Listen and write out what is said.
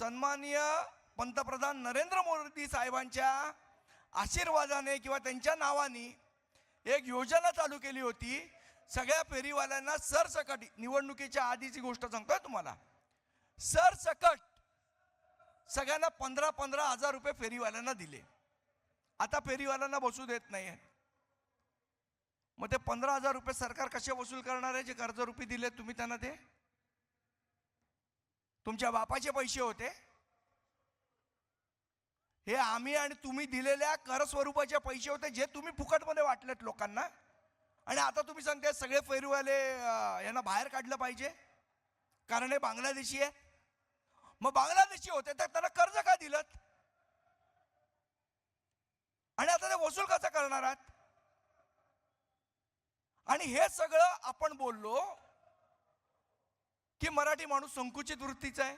सन्माननीय पंतप्रधान नरेंद्र मोदी साहेबांच्या आशीर्वादाने किंवा त्यांच्या नावाने एक योजना चालू केली होती. सगळ्या फेरीवाल्यांना सरसकट, निवडणुकीच्या आधीची गोष्ट सांगतोय तुम्हाला, सरसकट सगळ्यांना 15-15 हजार रुपये फेरीवाल्यांना दिले. आता फेरीवाल्यांना बसू देत नाही. मग ते 15 हजार रुपये सरकार कसे वसूल करणार आहे? जे कर्जरूपी दिले तुम्ही त्यांना, ते तुमच्या बापाचे पैसे होते. हे आम्ही आणि तुम्ही दिलेल्या कर स्वरूपाचे पैसे होते, जे तुम्ही फुकटमध्ये वाटलेत लोकांना. आणि आता तुम्ही सांगते सगळे फेरीवाले यांना बाहेर काढलं पाहिजे कारण हे बांगलादेशी आहे. मग बांगलादेशी होते तर त्यांना कर्ज का दिलं आणि आता ते वसूल कसं करणार आहात? आणि हे सगळं आपण बोललो की मराठी माणूस संकुचित वृत्तीचा आहे.